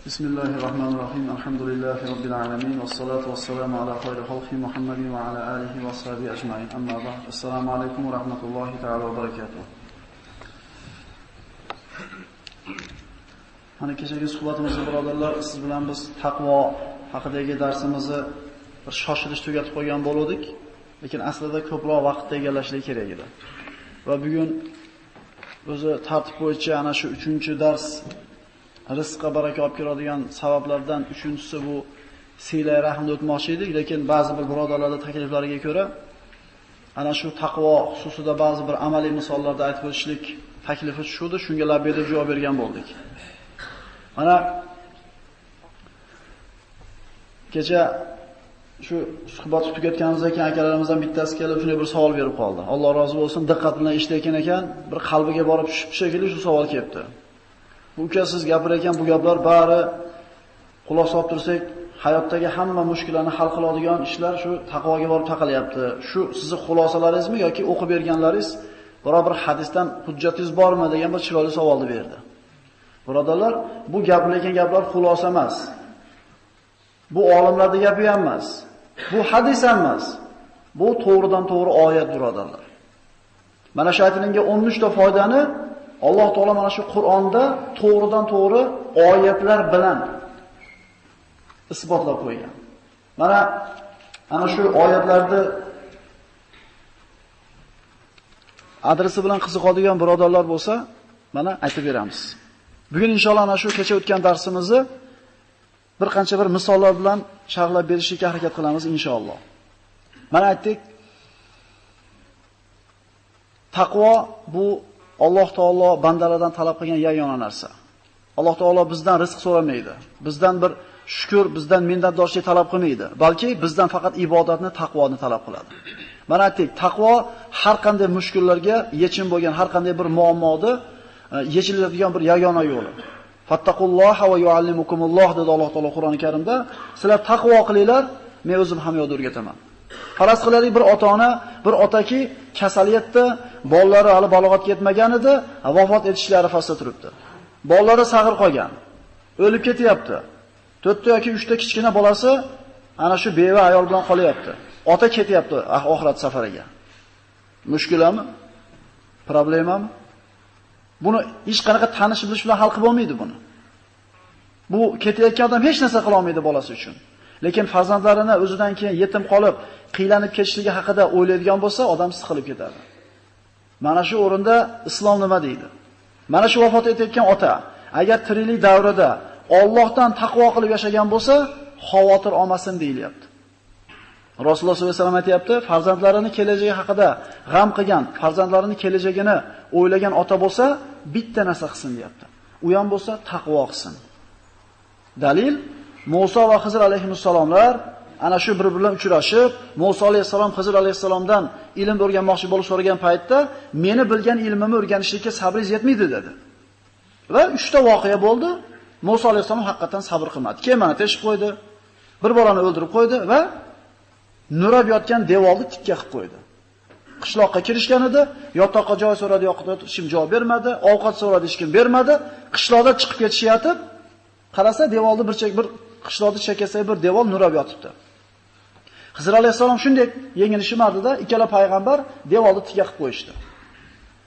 Bismillahirrahmanirrahim. Alhamdulillahi rabbil alamin was salatu was salamu ala khayri khalqi Muhammadin wa ala alihi wa sahbihi ajma'in. Amma ba'd. Assalomu alaykum va rahmatullohi ta'ala va barakatuh. Mana kechagi suhbatimizda birodarlar, siz bilan biz taqvo haqidagi darsimizni bir shoshilish tugatib qo'ygan bo'ldik, lekin aslida ko'proq vaqtni egallashlik kerak edi. Va bugun o'zi tartib bo'yicha ana shu 3-dars rizqqa baraka olib keladigan sabablardan 3-si bu silay rahmni o'tmoqchi edik, lekin ba'zi bir birodarlarning takliflariga ko'ra ana shu taqvo xususida ba'zi bir amaliy misollarda aytib o'tishlik taklifi tushdi, shunga labbay deb javob bergan bo'ldik. Mana kecha shu suhbatni tugatganimizdan keyin akalarimizdan bittasi kelib shunday bir savol berib qoldi. Alloh rozi bo'lsin, diqqat bilan eshitayotgan ekan, bir qalbiga borib tushib shekilli shu savol kelibdi. Bu ukasiz gapirayotgan bu gaplar bari xulosa olib tursak, hayotdagi hamma mushkullarni hal qiladigan ishlar shu taqvoga borib taqalyapti. Shu sizning xulosalaringizmi yoki o'qib berganlaringiz, biror bir hadisdan hujjatingiz bormi degan bir chiroyli savolni berdi. Birodarlar, bu gapilayotgan gaplar xulosa emas. Bu olimlarning gapi ham emas. Bu hadis ham emas. Bu to'g'ridan to'g'ri oyat birodarlar. Mana shu aytilgan 13 ta foydani Alloh taolo mana shu Qur'onda to'g'ridan to'g'ri oyatlar bilan isbotlab qo'ygan. Mana ana shu oyatlarni adresi bilan qiziqadigan birodarlar bo'lsa, mana aytib beramiz. Bugun inshaalloh ana shu kecha o'tgan darsimizni bir qancha bir misollar bilan sharhlab berishga harakat qilamiz inshaalloh. Mana aytdik, taqvo bu Alloh taolo bandalardan talab qilgan yagona narsa. Alloh taolo bizdan rizq so'ramaydi. Bizdan bir shukr, bizdan minnatdorchilik talab qilmaydi, balki bizdan faqat ibodatni, taqvoni talab qiladi. Mana aytdik, taqvo har qanday mushkullarga yechim bo'lgan, har qanday bir muammoni yechiladigan bir yagona yo'li. Fattaqulloha va yuallimukumulloh dedi Alloh taolo Qur'oni Karimda. Sizlar taqvo qilinglar, men o'zim ham yo'lda o'rgataman. Faraz qilaylik, bir ota-ona, bir otaki kasaliyatda, bolalari hali balog'atga yetmagan edi, vafot etishlar arafasida turibdi. Bolalari sag'ir qolgan, o'lib ketyapti. 4 ta yoki 3 ta kichkina bolasi ana shu beva ayol bilan qolyapti. Ota ketyapti oxirat safariga. Mushkulami? Problemami? Buni hech qanaqa tanish bilish bilan hal qilib bo'lmaydi buni. Bu ketayotgan odam hech narsa qila olmaydi bolasi uchun. Lekin farzandlarini o'zidan keyin yetim qolib, qiylanib ketishligi haqida o'ylaydigan bo'lsa, odam siqilib ketadi. Mana shu o'rinda islom nima deydi? Mana shu vafot etayotgan ota, agar tiriklik davrida Allohdan taqvo qilib yashagan bo'lsa, xavotir olmasin deyilyapti. Rasululloh sollallohu alayhi vasallam aytayapti, farzandlarining kelajagi haqida g'am qilgan, farzandlarining kelajagini o'ylagan ota bo'lsa, bitta narsa qilsin deyapti. U ham bo'lsa taqvo qilsin. Dalil Musa va Xizr alayhissalomlar ana shu bir-biri bilan uchrashib, Musa alayhissalom Xizr alayhissalomdan ilm o'rganmoqchi bo'lib so'ragan paytda, meni bilgan ilmimni o'rganishlikka sabringiz yetmaydi dedi. Va 3 ta voqea bo'ldi. Musa alayhissalom haqiqatan sabr qilmadi. Kemani teshib qo'ydi, bir bolani o'ldirib qo'ydi va nurab yotgan devorni tikka qilib qo'ydi. Qishloqqa kirishgan edi, yotoqqa joy so'radi, yoqda hech kim javob bermadi, ovqat so'radi, hech kim bermadi. Qishloqda chiqib ketishyapti. Qarasa devorni bir qishloqda chekkasi bir devor nurab yotibdi. Xizr alayhissalom shunday yengilishmadi-da, ikkala payg'ambar devorni tikka qilib qo'yishdi.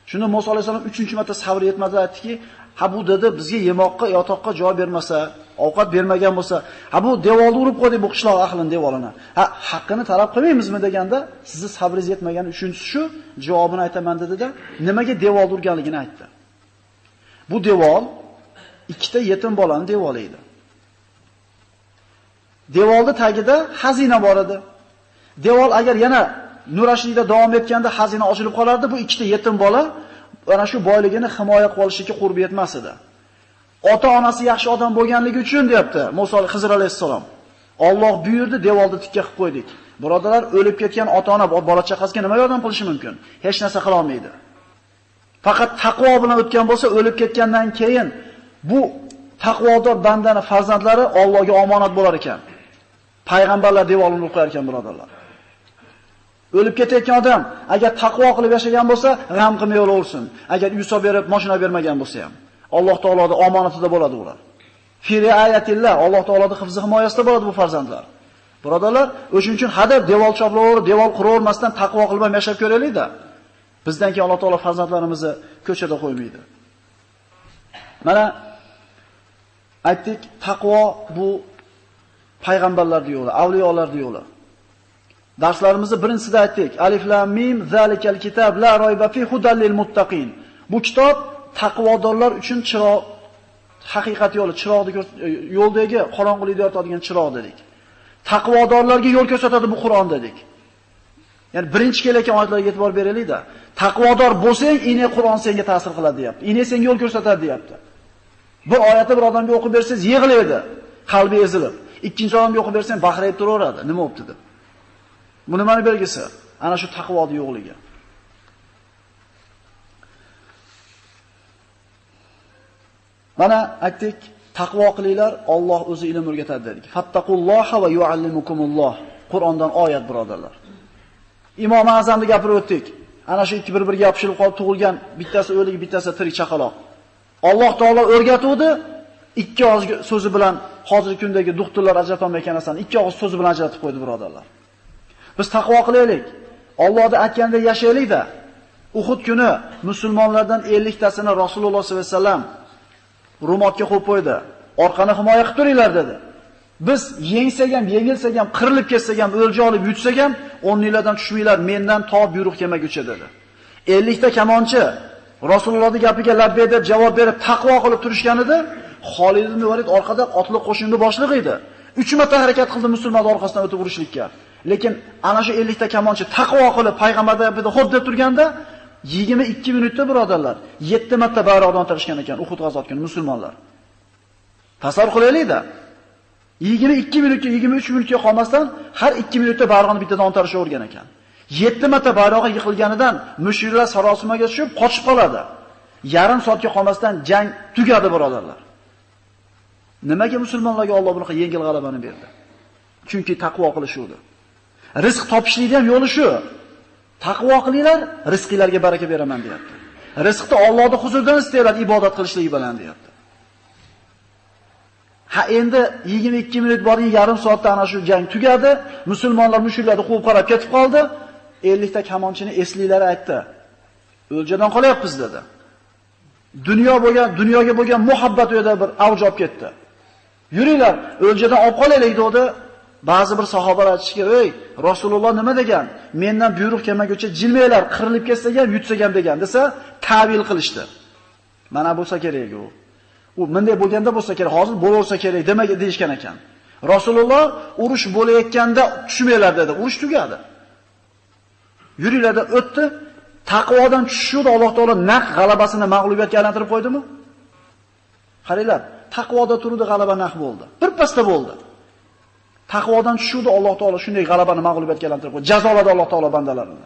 Shunda Musa alayhissalom 3-marta sabr yetmadi, aytdiki, "Ha bu dedi bizga yemoqqa, yotoqqa joy bermasa, ovqat bermagan bo'lsa, ha bu devorni urib qo'ydik bu qishloq ahlining devorini. Ha, haqqini talab qilmaymizmi?" deganda, "Sizni sabringiz yetmagani uchinchisi shu, javobini aytaman" dedi-da, nimaga devorni urganligini aytdi. Bu devor 2 ta yetim bolaning devori edi. Devorning tagida xazina bor edi. Devor agar yana nurashlikda davom etganda xazina ochilib qolardi, bu 2 ta yetim bola ana shu boyligini himoya qilib olishga qurbi yetmas edi. Ota-onasi yaxshi odam bo'lganligi uchun deyapti Musa Xizr alayhissalom. Alloh buyurdi, devorni tikka qilib qo'ydik. Birodalar, o'lib ketgan ota-ona bola chaqasiga nima yordam qilishi mumkin? Hech narsa qila olmaydi. Faqat taqvo bilan o'tgan bo'lsa, o'lib ketgandan keyin bu taqvodor bandani farzandlari Allohga omonat bo'lar ekan. Payg'ambarlar devorni urib qo'yar ekan birodarlar. O'lib ketayotgan odam agar taqvo qilib yashagan bo'lsa, g'am qilmay o'laversin. Agar uy berib, mashina bermagan bo'lsa ham, Alloh taoloning omonatida bo'ladi ular. Fi riayatillah, Alloh taoloning hifzi himoyasida bo'ladi bu farzandlar. Birodarlar, o'shuning uchun hadab devor choplaver, devor quravermasdan taqvo qilib ham yashab ko'raylik-da. Bizdan keyin Alloh taolo farzandlarimizni ko'chada qo'ymaydi. Mana aytdik, taqvo bu payg'ambarlarning yo'li, avliyolarning yo'li. Darslarimizda birinchisida aytdik, Alif lam mim zalikal kitab la royba fi hudal lil muttaqin. Bu kitob taqvodorlar uchun chiroq, haqiqat yo'li, chiroqni yo'ldagi qorong'ulikni yoritadigan chiroq dedik. Taqvodorlarga yo'l ko'rsatadi bu Qur'on dedik. Ya'ni birinchi kelayotgan oyatlarga e'tibor beraylik-da. Taqvodor bo'lsang, ine Qur'on senga ta'sir qiladi, deyapti. Ine senga yo'l ko'rsatadi, deyapti. Bir oyatni bir odamga o'qib bersangiz, yig'laydi, qalbi ezilib. Ikkinchi odamga o'qib bersang, baxrayib turaveradi. Nima bo'pti deb. Bu nimani belgisi? Ana shu taqvoning yo'qligi. Mana aytdik, taqvo qilinglar, Alloh o'zi ilm o'rgatadi dedik. Fattaqulloha va yuallimukumulloh. Qur'ondan oyat, birodarlar. Imom Azamni gapirib o'tdik. Ana shu ikki bir-biriga yopishilib qolib tug'ilgan, bittasi o'lik, bittasi tirik chaqaloq. Alloh taolo o'rgatuvdi, ikki og'iz so'zi bilan hozirgi kundagi doktorlar ajratolmayotgan narsani ikki og'iz so'zi bilan ajratib qo'ydi, birodarlar. Biz taqvo qilaylik. Allohning aytganidek yashaylik-da. Uhud kuni musulmonlardan 50 tasini Rasululloh sollallohu alayhi vasallam rumotga qo'yib qo'ydi. Orqani himoya qilib turinglar dedi. Biz yengsak ham, yengilsak ham, qirilib ketsak ham, o'lja olib yutsak ham, o'rninglardan tushmanglar, mendan to buyruq kelmaguncha dedi. 50 ta kamonchi Rasulullohning gapiga labbay deb javob berib taqvo qilib turishganida, Xolid ibn Valid orqada otliq qo'shinning boshlig'i edi. 3 marta harakat qildi musulmonlar orqasidan o'tib urishlikka. Lekin ana shu 50 ta kamonchi taqvo qilib payg'ambarga gapida xo'p deb turganda 22 minutda, birodarlar, 7 marta bayroqdan tarishgan ekan Uhud g'azotida musulmonlar. Tasavvur qilaylik-da. 22 minutga, 23 minutga qolmasdan har 2 minutda bayroqni bittadan ontarishga o'rgan ekan. 7 marta bayrog'i yiqilganidan mushriklar sarosimaga tushib qochib qoladi. Yarim soatga qolmasdan jang tugadi, birodarlar. Nimaga musulmonlarga Alloh bunaqa yengil g'alabani berdi? Chunki taqvo qilishuvdi. Rizq topishlikning ham yo'li shu. Taqvo qilinglar, rizqinglarga baraka beraman, deyapti. Rizqni Allohning huzuridan istaylar, ibodat qilishligi bilan, deyapti. Ha, endi 22 minut borgan, yarim soatda ana shu jang tugadi. Musulmonlar mushriklarni quvib qarab ketib qoldi. 50 ta kamonchini esliklari aytdi. O'ljadan qolyapmiz dedi. Dunyoga bo'lgan muhabbat u yerda bir avj olib ketdi. Yuringlar, o'ljadan olib qolaylik dedi. Ba'zi bir sahobalar aytishga, "Ey, Rasululloh nima degan? Mendan buyruq kelmaguncha jilmanglar, qirilib ketsak ham, yutsak ham" degan desa, ta'vil qilishdi. Mana bo'lsa kerak u. U bunday bo'lganda bo'lsa kerak, hozir bo'laversa kerak demaga deyishgan ekan. Rasululloh urush bo'layotganda tushmanglar dedi. Urush tugadi. Yuringlarda o'tdi. Taqvodan tushishdi, Alloh taolo naq g'alabasini mag'lubiyatga aylantirib qo'ydimi? Qaranglar, taqvoda turdi, g'alaba naq bo'ldi. Birpasda bo'ldi. Taqvodan tushuvdi, Alloh taolo shunday g'alabani mag'lubiyatga aylantirib qo'ydi. Jazoladi Alloh taolo bandalarini.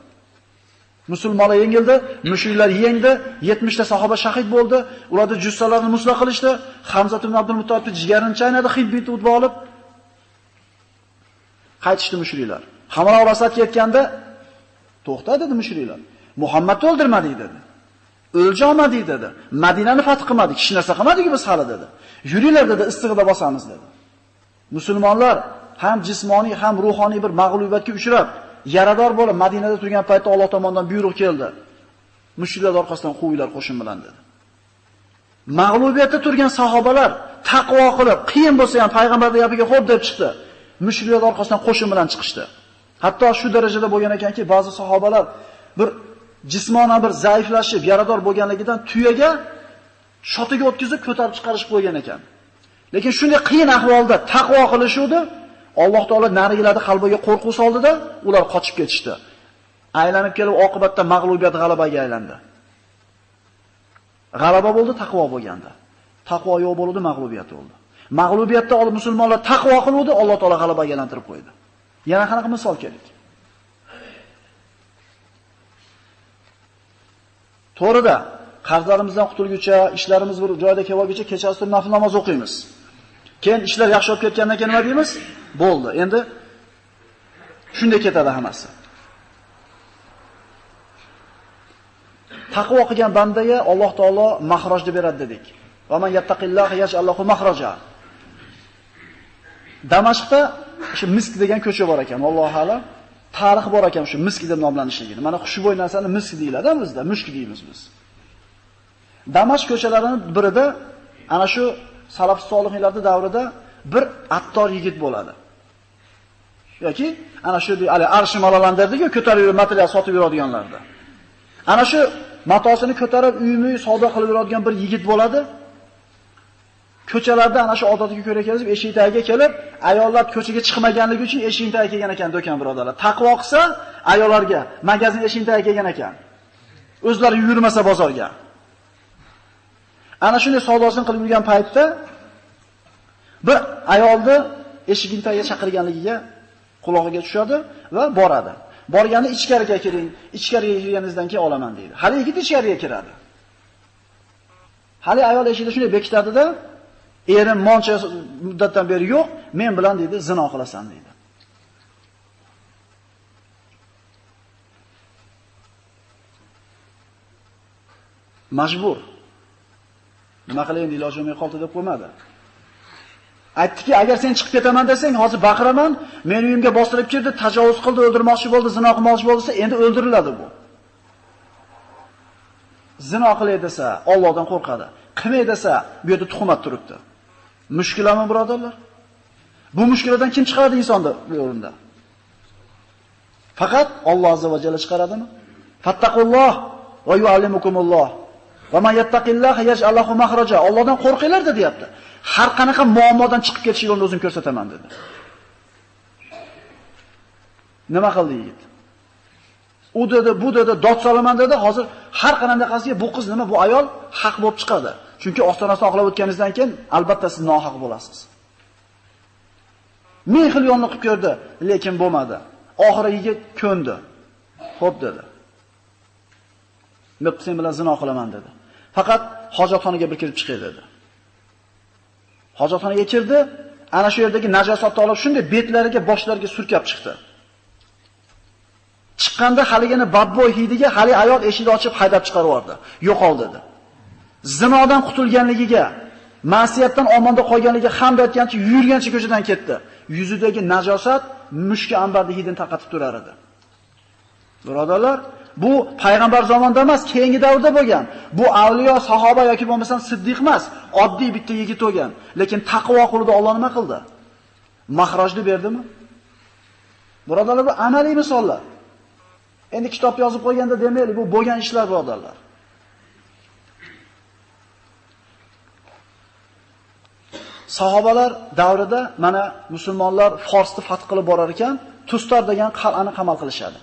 Musulmonlar yengildi, mushriklar yengdi, 70 ta sahoba shahid bo'ldi, ularning jussalarini musla qilishdi. Hamza ibn Abdul Muttolib jigarini chaynadi, Hibbit utib olib qaytishdi mushriklar. Hamra Rasad ketganda to'xta dedi mushriklar. Muhammadni o'ldirmadik dedi. O'lja olmadik dedi. Madinani fath qilmadik, hech narsa qilmadik biz hali dedi. Yuringlar dedi, istig'ida bosamiz dedi. Musulmonlar ham jismoniy ham ruhoniy bir mag'lubiyatga uchrab, yarador bo'lib Madinada turgan paytda Alloh tomonidan buyruq keldi. Mushriklar orqasidan quvinglar qo'shin bilan dedi. Mag'lubiyatda turgan sahobalar taqvo qilib, qiyin bo'lsa ham payg'ambarning gapiga xo'p deb chiqdi. Mushriklar orqasidan qo'shin bilan chiqishdi. Hatto shu darajada bo'lgan ekanki, ba'zi sahobalar bir jismonan bir zaiflashib, yarador bo'lganligidan tuyaga shotiga o'tkazib ko'tarib chiqarishib qo'ygan ekan. Lekin shunday qiyin ahvolda taqvo qilishuvdi, Alloh taolo narigilarni qalbiga qo'rquv soldida, ular qochib ketishdi. Aylanib kelib oqibatda mag'lubiyat g'alabaga aylandi. G'alaba bo'ldi taqvo bo'lganda. Taqvo yo'q bo'ldi, mag'lubiyat bo'ldi. Mag'lubiyatda musulmonlar taqvo qiluvdi, Alloh taolo g'alabaga aylantirib qo'ydi. Yana qanaqa misol kerak? To'g'rida, qarzlarimizdan qutulguncha, ishlarimiz bir joyida kelguncha kechasi nafl namoz o'qiymiz. Keyin ishlar yaxshi bo'lib ketgandan keyin nima deymiz? Bo'ldi. Endi shunday ketadi hammasi. Taqvo qilgan bandaga Alloh taolo mahrojni beradi dedik. Va man yattaqilloha yaj'al lahu mahraja. Damashqda shu Misk degan ko'cha bor ekan, Allohu a'lam. Tarixi bor ekan shu Misk deb nomlanishligini. Mana xushbo'y narsani Misk deyiladi bizda, mushk deymiz biz. Damashq ko'chalarining birida ana shu salaf solihlarning davrida bir attor yigit bo'ladi. Yoki ana shu arshi malolandirdiku, ko'tarib yurib material sotib yuradiganlarda. Ana shu matosini ko'tarib uyni savdo qilib yuradigan bir yigit bo'ladi. Ko'chalarda ana shu odatiga ko'ra kelib, eshik tagiga kelib, ayollar ko'chaga chiqmaganligi uchun eshik tagiga kelgan ekan do'kon birodarlar. Taqvo qilsa, ayollarga magazin eshik tagiga kelgan ekan. O'zlari yurmasa bozorga. Ana shunday savdosini qilib yurgan paytda bir ayolni eshiging tagiga chaqirganligiga qulog'iga tushadi va boradi. Borganda ichkariga kiring, ichkariga kirganingizdan keyin olaman deydi. Hali yigit ichkariga kiradi. Hali ayol eshikda shunday bekitadi-da, erim moncha muddatdan beri yo'q, men bilan deydi, zino qilasan deydi. Majbur. Nima qilay endi iloji bo'lmay qoldi deb qo'ymadi. Aytdiki, agar sen chiqib ketaman desang, hozir baqiraman, meni uyimga bostirib kirdi, tajovuz qildi, o'ldirmoqchi bo'ldi, zino qilmoqchi bo'lsa, endi o'ldiriladi bu. Zino qilay desa, Allohdan qo'rqadi. Qilmay desa, bu yerda tuhmat turibdi. Mushkulami birodarlar? Bu mushkuladan kim chiqaradi insonni bu o'rinda? Faqat Alloh azza va jalla chiqaradimi? Fattaqulloh va yuallimukumulloh. Va man yattaqillaha yaj'al lahu makhraja. Allohdan qo'rqinglar deyapti. Har qanaqa muammodan chiqib ketish yo'lini o'zim ko'rsataman dedi. Nima qildi yigit? U dedi, bu dedi, dod solaman dedi. Hozir har qanday qilsa bu qiz nima, bu ayol haq bo'lib chiqadi. Chunki ostonasini oqlab o'tganingizdan keyin albatta siz nohaq bo'lasiz. Ming xil yo'lni qilib ko'rdi, lekin bo'lmadi. Oxiri yigit ko'ndi. Xo'p dedi. Men sen bilan zino qilaman dedi. Faqat hojatxonaga bir kirib chiqay dedi. Hojatxonaga kirdi, ana shu yerdagi najosatni olib shunday betlariga, boshlariga surkab chiqdi. Chiqqanda haligini badbo'y hidiga hali ayol eshikni ochib haydab chiqarib yubordi. Yo'qol dedi. Zinodan qutulganligiga, ma'siyatdan omonda qolganligiga hamd aytgancha yurgancha ko'chadan ketdi. Yuzidagi najosat mushki ambarni hidini taqatib turar edi. Birodarlar, bu payg'ambar zamonida emas, keyingi davrda bo'lgan. Bu avliyo, sahoba yoki bo'lmasam siddiq emas, oddiy bitta yigit bo'lgan. Lekin taqvo qildi, Alloh nima qildi? Mahrojni berdimi? Birodarlar, bu amaliy misollar. Endi kitob yozib qo'yganda demaylik, bu bo'lgan ishlar birodarlar. Sahobalar davrida mana musulmonlar Forsni fath qilib borar ekan, Tustar degan qal'ani qamal qilishadi.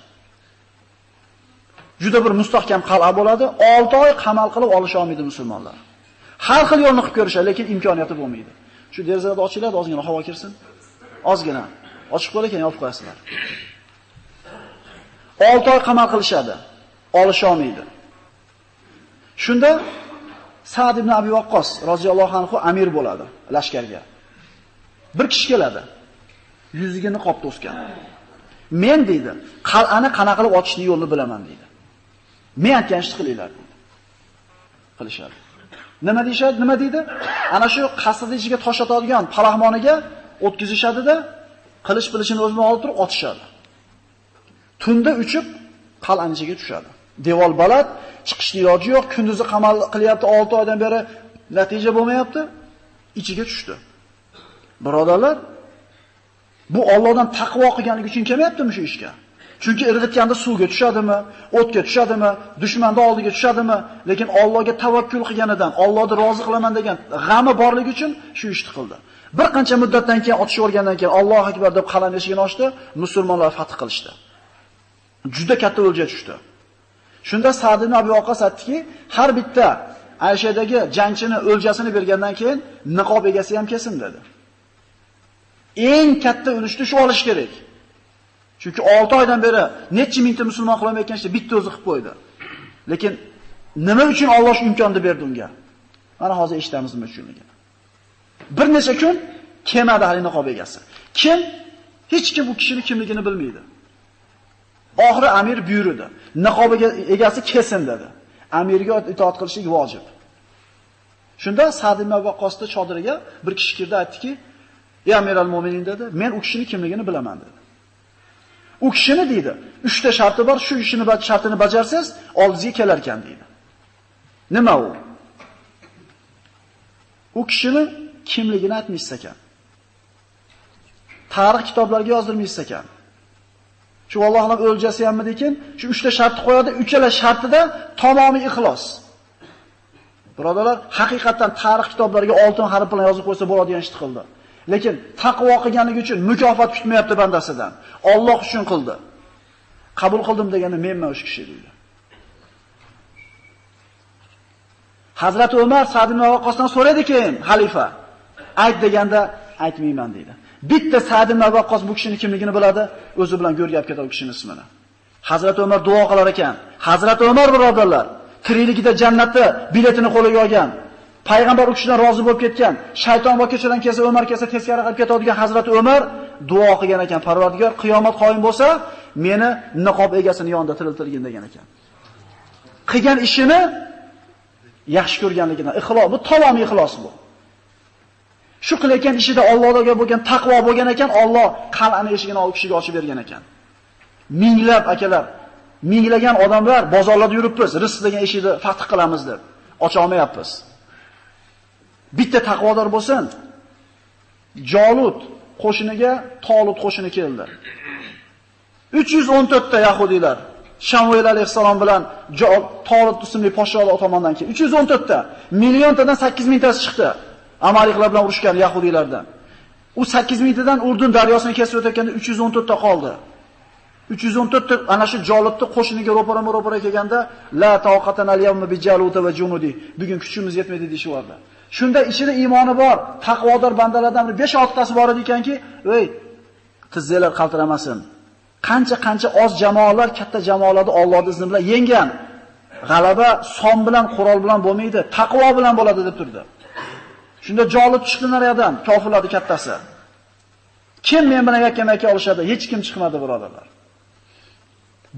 Juda bir mustahkam qal'a bo'ladi. 6 oy qamal qilib olisha olmaydi musulmonlar. Har xil yo'lni qilib ko'rishadi, lekin imkoniyati bo'lmaydi. Shu derazani ochiladi, ozgina havo kirsin. Ozgina. Ochiq bo'lar ekan, yopib qo'yasizlar. 6 oy qamal qilishadi. Olisha olmaydi. Shunda Sa'd ibn Abi Waqqos roziyallohu anhu amir bo'ladi lashkarga. Bir kishi keladi. Yuziga niqob to'sgan. Men deydi, qal'ani qanaqa qilib ochishni yo'lini bilaman deydi. Men aytgan ishni qilinglar deydi. Qilishadi. Nima deyshadi? Nima deydi? Ana shu qasrning ichiga tosh otadigan palahmoniga o'tkazishadi-da, qilich bilishini o'zini olib turib otishadi. Tunda uchib qal'aning ichiga tushadi. Devor baland, chiqishni iloji yo'q, kunduzi qamal qilyapti, 6 oydan beri natija bo'lmayapti, ichiga tushdi. Birodarlar, bu Allohdan taqvo qilganligi uchun kelmayaptimi shu ishga? Chunki irg'itganda suvga tushadimi, o'tga tushadimi, dushmanning oldiga tushadimi, lekin Allohga tavakkul qilganidan, Allohni rozi qilaman degan g'ami borligi uchun shu ishni qildi. Bir qancha muddatdan keyin otishib o'rgandan keyin Allohu akbar deb qal'aning eshigini ochdi, musulmonlar fath qilishdi. Juda katta o'lja tushdi. Shunda Sa'd ibn Abi Waqqos aytdiki, har bitta Ayshaydagi jangchini o'ljasini bergandan keyin niqob egasi ham kelsin dedi. Eng katta ulushni shu olish kerak. Chunki 6 oydan beri necha mingta musulmon qilolmayotgan ishni bitta o'zi qilib qo'ydi. Lekin nima uchun Alloh shu imkonni berdi unga? Mana hozir eshitamiz nima uchunligini. Bir necha kun kelmadi hali niqob egasi. Kim? Hech kim bu kishining kimligini bilmaydi. Oxiri amir buyurdi. Niqob egasi kelsin dedi. Amirga itoat qilishlik vojib. Shunda Sa'd ibn Abi Waqqosning chodiriga bir kishi kirdi, aytdiki, "Ey Amiral Mo'minin" dedi, "Men u kishining kimligini bilaman" dedi. U kishini deydi, 3 ta sharti bor, shu ishini shartini bajarsangiz, oldingizga kelar ekan deydi. Nima u? U kishini kimligini aytmaysiz ekan. Tarix kitoblariga yozdirmaysiz ekan. Shu Allohning o'ljasi hammi dekin, shu 3 ta shartni qo'yadi, uchala shartida tamomiy ixlos. Birodalar, haqiqatan tarix kitoblariga oltin harf bilan yozib qo'ysa bo'ladigan ishni qildi. Lekin taqvo qilganligi uchun mukofot kutmayapti bandasidan. Alloh uchun qildi. Qabul qildim degani menman o'sha kishi deydi. Hazrat Umar Sa'd ibn Waqqosdan so'radi-keyin xalifa, ayt deganda aytmayman deydi. Bitta Sa'd ibn Waqqos bu kishining kimligini biladi, o'zi bilan go'rgab ketadi u kishining ismini. Hazrat Umar duo qilar ekan. Hazrat Umar birodarlar, tirikligida jannatni biletini qo'liga olgan. Payg'ambar u kishidan rozi bo'lib ketgan. Shayton va kechadan kelsa, Umar kelsa teskari qilib ketadigan Hazrat Umar duo qilgan ekan. Parvardigor, qiyomat qoyim bo'lsa, meni niqob egasini yonida tiriltirgin degan ekan. Qilgan ishini yaxshi ko'rganligidan, ixlos, bu tamomiy ixlos bu. Shu qilayotgan ishida Allohga bo'lgan taqvo bo'lgan ekan, Alloh qal'ani eshigini u kishiga ochib bergan ekan. Minglab akalar, minglagan odamlar bozorlarda yuribmiz, rizq degan eshikni fath qilamiz deb ocha olmayapmiz. Bitta taqvodor bo'lsin. Jolut qo'shiniga Tolut qo'shini keldi. 314 ta yahudiylar Shamuel alayhisalom bilan Tolut ismli podsholar tomonidan keldi. 314 ta, milliontadan 8000 tasi chiqdi. Amaliklar bilan urushgan yahudiylardan. U 8000 tadan Urdun daryosini kesib o'tayotganda 314 ta qoldi. 314 ta ana shu Jolutni qo'shiniga ro'para kelganda la taqatan al-yawma bi Jalut va junudi. Bugun kuchimiz yetmaydi deyishdi. Shunda ichida iymoni bor, taqvodor bandalardan 5-6 tasi bor ekanki, "Ey, tizzalar qaltiramasin. Qancha oz jamoalar katta jamoalarni Alloh izni bilan yenggan. G'alaba son bilan, qurol bilan bo'lmaydi, taqvo bilan bo'ladi" deb turdi. Shunda Jolut chiqdi nariyadan, kofirlarning kattasi. Kim men bilan yakkama-yakka olishadi? Hech kim chiqmadi birodarlar.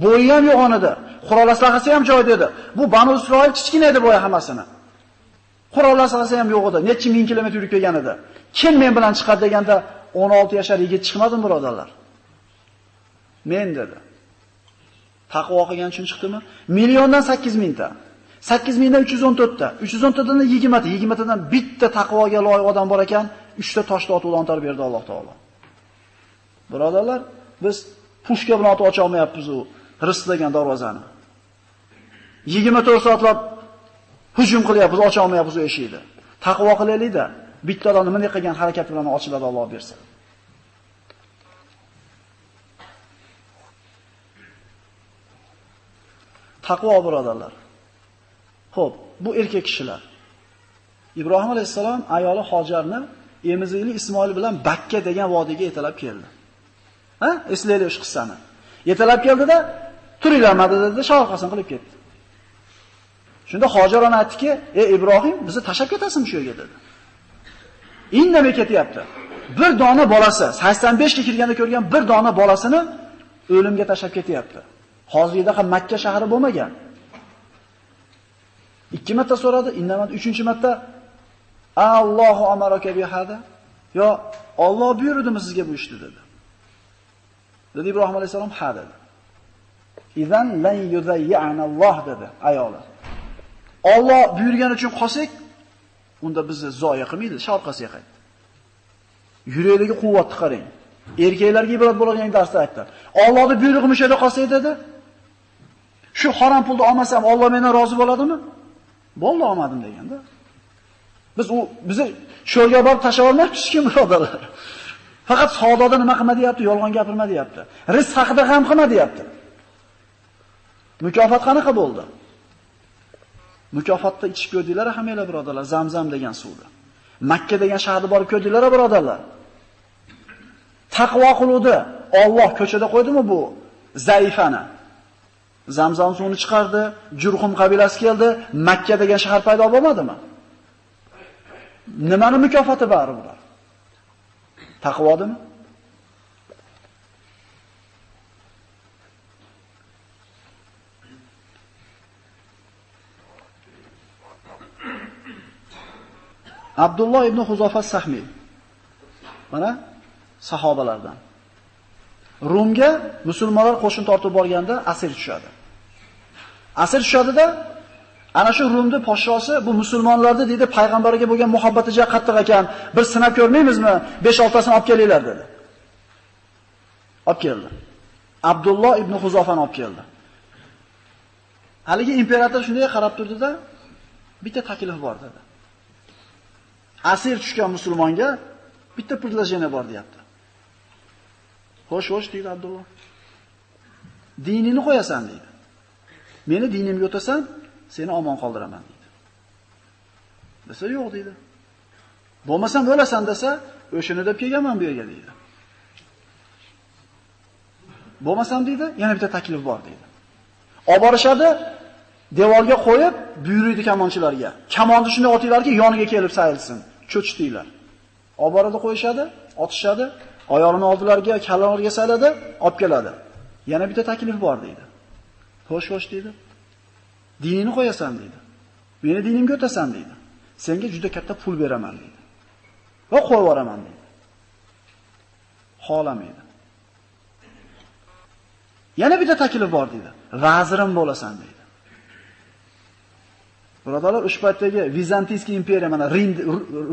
Bo'yi ham yo'q onida. Qurol aslahasi ham joyida edi. Bu Banu Isroil kichkina edi bo'yi hammasini. Qurol aslahasi ham yo'q edi. Necha ming kilometr yurib kelgan edi. Kim men bilan chiqadi deganda 16 yoshar yigit chiqmadimi birodarlar? Men dedi. Taqvo qilgan uchun chiqdimi? Milliondan 8000 ta. 8000 dan 314 ta. 314 tadan 20 ta. 20 tadan bitta taqvoga loyiq odam bor ekan, 3 ta toshni otib o'ntarib berdi Alloh taolo. Birodarlar, biz pushka bilan otib ocha olmayapmiz u rizq degan darvozani. 24 soatlab hujum qilyapmiz, ocha olmayapmiz u eshikni. Taqvo qilaylik-da, bitta odam nima qilgan harakat bilan ochiladi Alloh bersin. Taqvo birodarlar. Xo'p, bu erkak kishilar. Ibrohim alayhisalom ayoli Hojarni emizikli Ismoil bilan Bakka degan vodiyga yetalab keldi. Ha? Eslaylik o'sha qissani. Yetalab keldida, turinglar dedi, shavqasin qilib ketdi. Shunda Hojar ona aytdiki, "Ey Ibrohim, bizni tashab ketasizmi shu yerga?" dedi. Indamay ketyapti. Bir dona bolasi, 85 ga kirganda ko'rgan bir dona bolasini o'limga tashab ketyapti. Hozirda ham Makka shahri bo'lmagan. 2 marta so'radi, indamadi. 3-marta Allohu amaraka bi hada. Yo, Alloh buyurdimi sizga bu ishni dedi. Dedi Ibrohim alayhisalom, "Ha" dedi. "Idan lan yuzayyana Alloh" dedi ayoli. Alloh buyurgani uchun qolsak, unda bizni zoya qilmaydi, sharqasiga qaytdi. Yuragidagi quvvatni qarang. Erkaklarga ibrat bo'ladigan darsda aytdi. Allohning buyrug'i mushada qolsak dedi, shu harom pulni olmasam Alloh mendan rozi bo'ladimi? Bo'ldi, olmadim deganda. Bizni sho'rga borib tashlab olmayapsiz kim birodarlar? Faqat savdoda nima qilma deyapti, yolg'on gapirma deyapti. Rizq haqida ham qilma deyapti. Mukofot qanaqa bo'ldi? Mukofotda ichib ko'rdinglar hammalar birodarlar, Zamzam degan suvni. Makka degan shaharga borib ko'rdinglar birodarlar. Taqvo qiluvdi. Alloh ko'chada qo'ydimi bu zaifani? Zamzam suvini chiqardi, Jurhum qabilasi keldi, Makka degan shahar paydo bo'lmadimi? Nimani mukofoti bari bular? Taqvodimi? Abdulloh ibn Huzofa Sahmiy Mana sahobalardan. Rumga musulmonlar qo'shin tortib borganda asir tushadi. Asir tushadida ana shu Rumning podshosi bu musulmonlarni deydi payg'ambarga bo'lgan muhabbati juda qattiq ekan. Bir sinab ko'rmaymizmi? 5-6tasini olib kelinglar dedi. Olib keldi. Abdulloh ibn Huzofani olib keldi. Haligi imperator shunday qarab turdi-da, bitta taklif bor dedi. Asir tushgan musulmonga bitta предложение bor deyapti. Xo'sh deydi Abdulloh. Diningni qo'yasan deydi. Meni dinimga o'tasan, seni omon qoldiraman deydi. Desa yo'q deydi. Bo'lmasam o'lasan desa, o'shini deb kelganman bu yerga deydi. Bo'lmasam deydi, yana bitta taklif bor deydi. Olib borishadi, devorga qo'yib, buyuriydi kamonchilarga. Kamonni shunday otinglarki, yoniga kelib sayilsin. Cho'chitinglar. Olib boradi qo'yishadi, otishadi, oyog'ini oldilariga, kallarga sayladi, olib keladi. Yana bitta taklif bor deydi. Xo'sh deydi. Diningni qo'yasan deydi. Meni dinimga o'tasan deydi. Senga juda katta pul beraman deydi. Va qo'yib yuboraman deydi. Xohlamaydi. Yana bitta taklif bor deydi. Vazirim bo'lasan deydi. Birodalar, ushbu paytdagi Vizantiyskiy imperiya, mana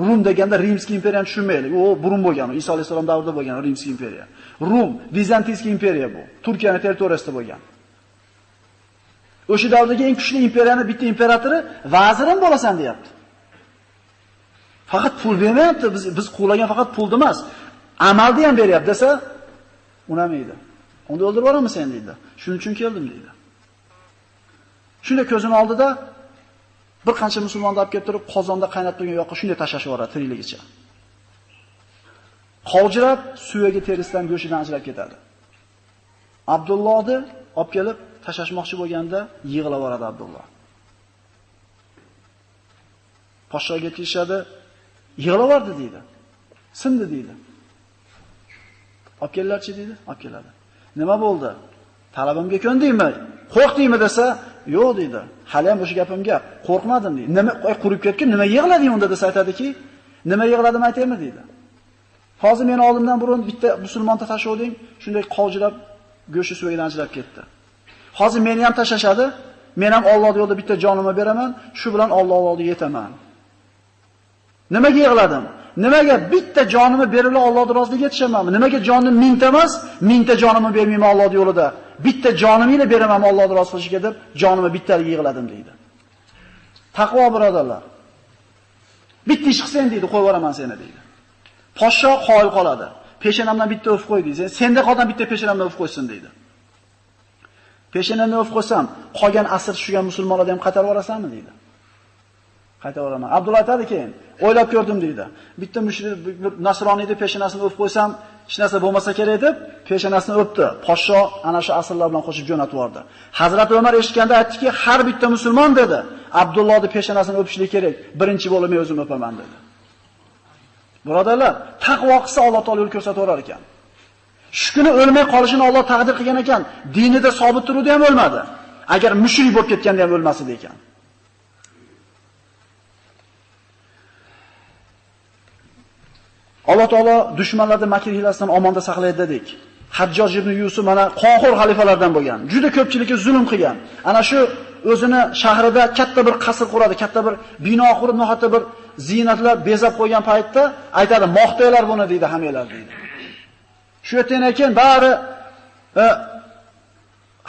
Rum deganda Rimskiy imperiyani tushunmaylik. U burun bo'lgan, Iso alayhisalom davrida bo'lgan Rimskiy imperiya. Rum, Vizantiyskiy imperiya bu. Turkiyaning territoriyasida bo'lgan. O'sha davrdagi eng kuchli imperiyaning bitta imperatori vazirim bo'lasan deyapti. Faqat pul bermayapti, biz qo'llagan faqat pulni emas, amalni ham beryapti desa, unamaydi. Unda o'ldirib yuboramiz sen deydi. Shuning uchun keldim deydi. Shunda ko'zini oldida bir qancha musulmonni olib kelib turib, qozonda qaynab turgan yoqqa shunday tashlashib yuboradi tirikligicha. Qovjirab, suyagi terisidan go'shidan ajrab ketadi. Abdullohni olib kelib tashlashmoqchi bo'lganda yig'lab yuboradi Abdulloh. Podshoga kelishadi, yig'lab yubordi deydi. Sindi deydi. Olib kellarchi deydi, olib keladi. Nima bo'ldi? Talabimga ko'ndingmi? Qo'rqdingmi desa, yo'q deydi. Hali ham o'sha gapimga qo'rqmadim deydi. Nima qurib ketgan, nima yig'lading unda desa aytadiki, nima yig'ladim aytaymi deydi. Hozir meni oldimdan burun bitta musulmonni tashlading, shunday qovjirab go'shi suvidan ajrab ketdi. Hozir meni ham tashashadi, men ham Alloh yo'lida bitta jonimni beraman, shu bilan Alloh oldiga yetaman. Nimaga yig'ladim? Nimaga bitta jonimni berib Allohning roziligiga yetishamanmi? Nimaga jonim mingta emas, mingta jonimni bermayman Alloh yo'lida? Bitta jonimni beraman Allohning roziligiga deb, jonimni bittalik yig'ladim deydi. Taqvo birodarlar. Bitta ish qilsang deydi, qo'yib yuboraman seni deydi. Podsho qoyil qoladi. Peshanamdan bitta o'f qo'y deydi. Senda qolgan bitta peshanamdan o'f qo'ysin deydi. Peshanamdan o'f qo'ysam, qolgan asir tushgan musulmonlarni ham qaytarib yuborasanmi deydi. Qaytarib yuboraman. Abdulloh aytadi keyin, o'ylab ko'rdim deydi. Bitta mushrik nasroniyni peshanasini o'f qo'ysam, hech narsa bo'lmasa kerak deb peshanasini o'pdi. Podsho ana shu asirlar bilan qo'shib jo'natib yubordi. Hazrat Umar eshitganda aytdiki, har bitta musulmon dedi, Abdullohning peshanasini o'pishlik kerak. Birinchi bo'lib men o'zim o'paman dedi. Birodarlar, taqvo qilsa Alloh taolo yo'l ko'rsatib yurar ekan. Shu kuni o'lmay qolishini Alloh taqdir qilgan ekan, dinida sobit turuvdi ham o'lmadi. Agar mushrik bo'lib ketganda ham o'lmasdi ekan. Alloh taolo dushmanlarning makr hilasidan omonda saqlaydi dedik. Hajjoj ibn Yusuf mana qonxo'r xalifalardan bo'lgan. Juda ko'pchilikka zulm qilgan. Ana shu o'zini shahrida katta bir qasr quradi, katta bir bino qurib, nohata bir ziynatlar bezab qo'ygan paytda aytadi, "Moqtaylar buni" deydi, hammalar deydi. Shu yerdan keyin bari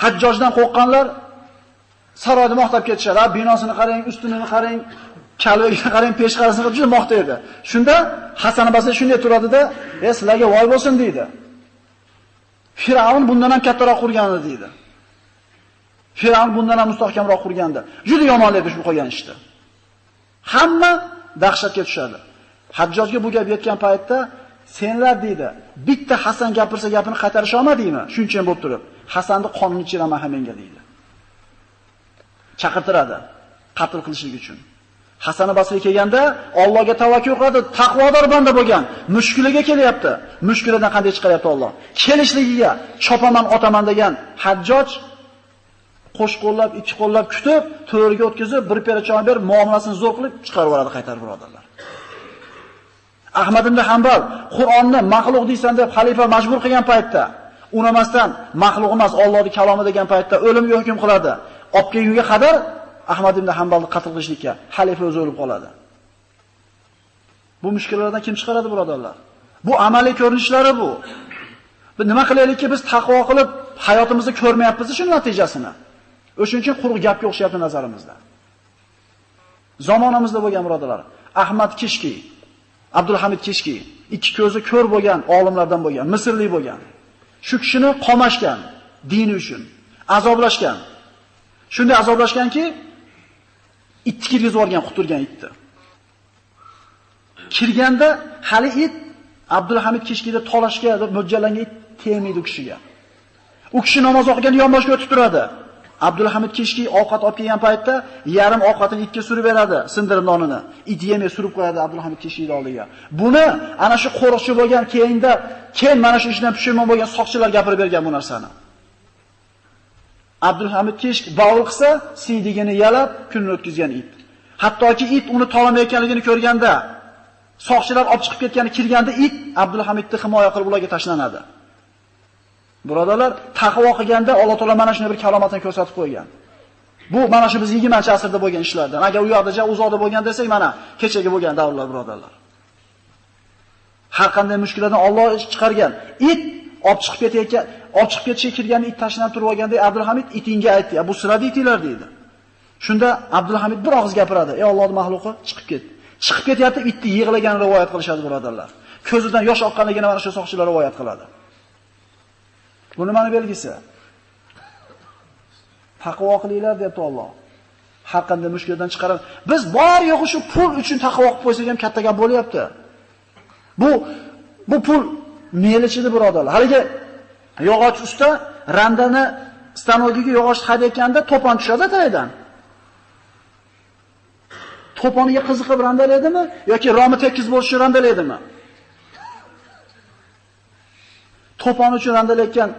Hajjojdan qo'rqqanlar saroyda maqtab ketishadi. Binosini qarang, ustunini qarang, kalvagiga qarang, peshqarasini juda maqtaydi. Shunda Hasan Basri shunday turadi-da, "Sizlarga voy bo'lsin" deydi. Firavn bundan ham kattaroq qurgandi deydi. Firavn bundan ham mustahkamroq qurgandi. Juda yomonlaydi shu qilgan ishni. Hamma dahshatga tushadi. Hajjojga bu gap yetgan paytda, "Senlar" deydi, "bitta Hasan gapirsa gapini qaytarisha olmadingmi? Shuncha ham bo'lib turib, Hasanni qonini ichiraman hammenga" deydi. Chaqirtiradi qatl qilishlik uchun. Hasan Basri kelganda Allohga tavakkul qiladi, taqvodor banda bo'lgan. Mushkuliga kelyapti. Mushkulidan qanday chiqaryapti Alloh? Kelishligiga chopaman, otaman degan Hajjoj qo'sh qo'llab, ikki qo'llab kutib, to'riga o'tkazib, bir pera choy berib, muomalasini zo'r qilib chiqarib yuboradi qaytarib birodarlar. Ahmad ibn Hanbal Qur'onni maxluq deysan deb xalifa majbur qilgan paytda, unamasdan maxluq emas, Allohning kalomi degan paytda o'limga hukm qiladi. Olib kelgunga qadar Ahmad ibn Hanbalni qatl qilishlikka xalifa o'zi o'lib qoladi. Bu mushkullardan kim chiqaradi, birodarlar? Bu amaliy ko'rinishlari bu. Biz nima qilaylikki, biz taqvo qilib hayotimizni ko'rmayapmiz shu natijasini. O'shuning uchun quruq gapga o'xshayapti nazarimizda. Zamonamizda bo'lgan birodarlar, Ahmad Kishki, Abdulhamid Kishki, ikki ko'zi ko'r bo'lgan olimlardan bo'lgan, Misrlik bo'lgan. Shu kishini qamashgan dini uchun, azoblashgan. Shunday azoblashganki, itni kirgizib yuborgan, quturgan itni. Kirganda hali it Abdulhamid Kishkida tolashga mo'ljallangan it tegmaydi u kishiga. U kishi namoz o'qiganda yonboshga o'tib turadi. Abdulhamid Kishki ovqat olib kelgan paytda yarim ovqatini itga surib beradi, sindirib nonini. It yemay surib qo'yadi Abdulhamid Kishkining oldiga. Buni ana shu qo'riqchi bo'lgan, keyin mana shu ishdan pushayman bo'lgan soqchilar gapirib bergan bu narsani. Abdulhamid Kishk bavul qilsa, siydigini yalab kunni o'tkazgan it. Hattoki it uni tolamayotganligini ko'rganda, soqchilar olib chiqib ketgani kirganda it Abdulhamidni himoya qilib ularga tashlanadi. Birodarlar, taqvo qilganda Alloh taolo mana shunday bir kalomatini ko'rsatib qo'ygan. Bu mana shu biz 20-asrda bo'lgan ishlardan. Agar u yoqda uzoqda bo'lgan desak, mana kechagi bo'lgan davrlar, birodarlar. Har qanday mushkullardan Alloh chiqargan. It olib chiqib ketayotgan, olib chiqib ketishga kirgan it tashlanib turib olganda Abdulhamid itinga aytdi, "Bu sirada itinglar" dedi. Shunda Abdulhamid bir og'iz gapiradi: "Ey Allohning mahluqi, chiqib ket." Chiqib ketyapti, itni yig'laganini rivoyat qilishadi, birodarlar. Ko'zidan yosh oqqanligini mana shu soqchilar rivoyat qiladi. Bu nimani belgisi? Taqvo qilinglar debdi Alloh. Har qanday mushkuldan chiqarib, biz bor yo'g'i shu pul uchun taqvo qilib qo'ysak ham katta gap bo'lyapti. Bu pul melichidi, birodarlar. Haligi yog'och usta randani stanogiga yog'och haydayotganda to'pon tushadi tagidan. To'poniga qiziqib randalaydimi yoki romi tekis bo'lish uchun randalaydimi? To'pon uchun randalayotgan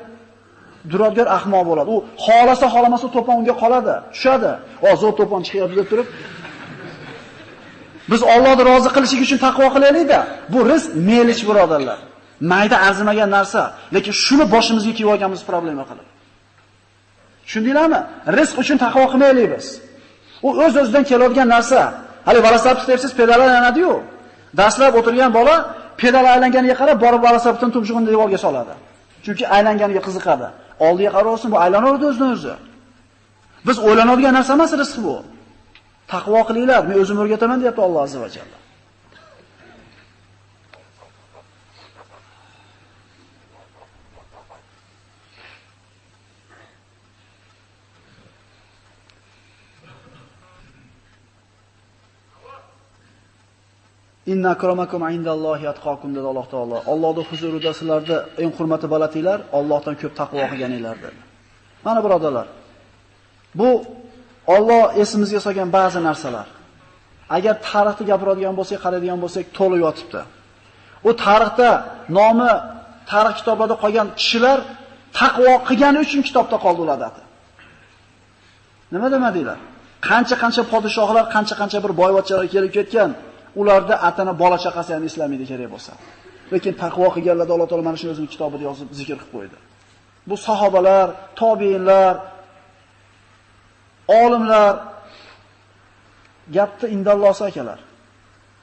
duradgor ahmoq bo'ladi. U xolamasa to'pon unga qoladi, tushadi. Zo'r to'pon chiqyapti deb turib. Biz Allohni rozi qilishlik uchun taqvo qilaylik-da. Bu rizq melich, birodarlar. Mayda arzimagan narsa, lekin shuni boshimizga kiyib olganmiz problema qilib. Tushundinglarmi? Rizq uchun taqvo qilmaylik biz. U o'z-o'zidan keladigan narsa. Hali velosiped tepsiz pedal aylanadi-yu. Dastlab o'tirgan bola pedal aylanganiga qarab borib velosipedni tumshug'ini devorga soladi. Chunki aylanganiga qiziqadi. Oldiga qaraversin, bu aylanaveradi o'zidan o'zi. Biz o'ylanadigan narsa emas rizq bu. Taqvo qilinglar, men o'zim o'rgataman deyapti Alloh azza va jalla. Inna akramakum indallohi atqakum dedi Alloh taolo. Allohning huzurida sizlarda eng hurmati balandinglar, Allohdan ko'p taqvo qilganinglar dedi. Mana birodarlar, bu Alloh esimizga solgan ba'zi narsalar. Agar tarixni gapiradigan bo'lsak, qaraydigan bo'lsak, to'liq yotibdi. U tarixda nomi tarix kitoblarida qolgan kishilar taqvo qilgani uchun kitobda qoldi ularda. Nima demadinglar? Qancha podshohlar, qancha bir boyvachchalar kelib ketgan. Ularda atana bola chaqasi ham islamaydi kerak bo'lsa. Lekin taqvo qilganlarda Alloh taolo mana shuni o'zining kitobida yozib zikr qilib qo'ydi. Bu sahobalar, tobiinlar, olimlar gapni indallosi akalar.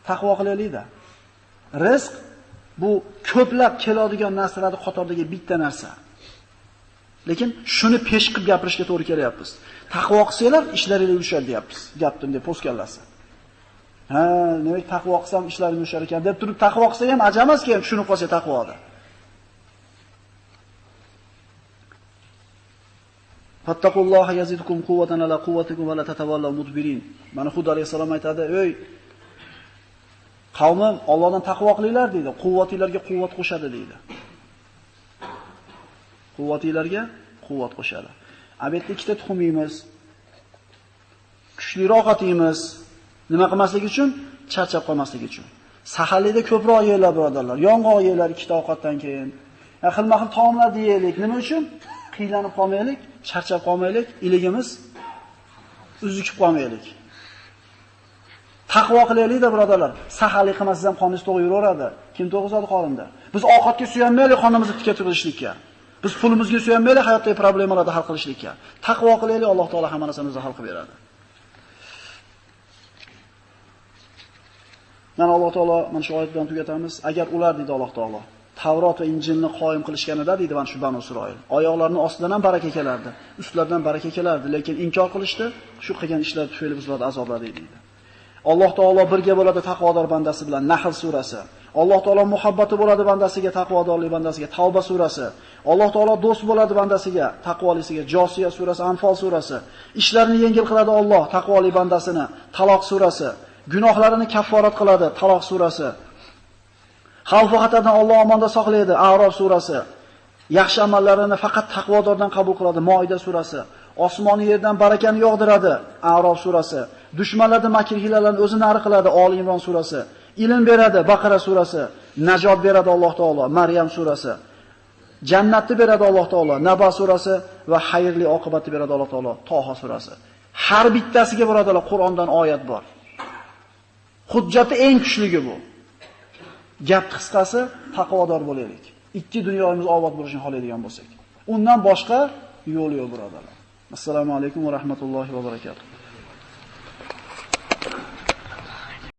Taqvo qilaylik-da. Rizq bu ko'plab keladigan narsalarning qatoridagi bitta narsa. Lekin shuni pesh qilib gapirishga to'g'ri kelyapmiz. Taqvo qilsanglar ishlaringiz yurishadi deyapmiz. Gapdim deb po'stkallasi. Demak taqvo qilsam ishlarim yushar ekan deb turib taqvo qilsa ham ajamas keyin tushunib qolsa taqvoda. Fattaqulloha yazidkum quwwatan ala quwwatikum va la tatawallaw mudbirin. Mana Hud alayhisalom aytadi: "Ey qavmim, Allohdan taqvo qilinglar" deydi. Quvvatinglarga quvvat qo'shadi deydi. Quvvatinglarga quvvat qo'shadi. Albatta ikkita tuxum yeymiz. Kuchliroq otimiz. Nima qilmaslik uchun? Charchab qolmaslik uchun. Saharlikda ko'proq yeylar, birodarlar. Yong'oq yeylar ikkita ovqatdan keyin. Xilma-xil taomlar yeylik. Nima uchun? Qiylanib qolmaylik, charchab qolmaylik, iligimiz uzukib qolmaylik. Taqvo qilaylik-da, birodarlar. Saxalik qilmasiz ham qoningiz to'g'ri yuraveradi. Kim to'g'rizadi qorinda? Biz ovqatga suyanmaylik qonimizni tikka turishlikka. Biz pulimizga suyanmaylik hayotdagi problemalarni hal qilishlikka. Taqvo qilaylik, Alloh taolo hamma narsamizni hal qilib beradi. Mana Alloh taolo mana shu oyat bilan tugatamiz. Agar ular deydi Alloh taolo Tavrot va Injilni qoyim qilishganida deydi mana shu Banu Isroil. Oyoqlarining ostidan ham baraka kelardi, ustlaridan baraka kelardi, lekin inkor qilishdi. Shu qilgan ishlar tufayli bizlarni azobladi deydi. Alloh taolo birga bo'ladi taqvodor bandasi bilan Nahl surasi. Alloh taolo muhabbati bo'ladi bandasiga, taqvodorlik bandasiga Tavba surasi. Alloh taolo do'st bo'ladi bandasiga, taqvolisiga Josiya surasi, Anfal surasi. Ishlarini yengil qiladi Alloh taqvoli bandasini Taloq surasi. Gunohlarini kafforat qiladi Taloq surasi. Xavf va xatardan Alloh omonda saqlaydi A'rof surasi. Yaxshi amallarini faqat taqvodordan qabul qiladi Moida surasi. Osmoni yerdan barakani yog'diradi A'rof surasi. Dushmanlarning makr hiylalarini o'zi nari qiladi Oli Imron surasi. Ilm beradi Baqara surasi. Najot beradi Alloh taolo Maryam surasi. Jannatni beradi Alloh taolo Naba surasi va xayrli oqibatni beradi Alloh taolo Toha surasi. Har bittasiga birodarlar Qur'ondan oyat bor. Hujjati eng kuchligi bu. Gap qisqasi taqvodor bo'laylik. Ikki dunyomiz obod bo'lishini xohlaydigan bo'lsak. Undan boshqa yo'l yo'q birodarlar. Assalomu alaykum va rahmatullohi va barakatuh.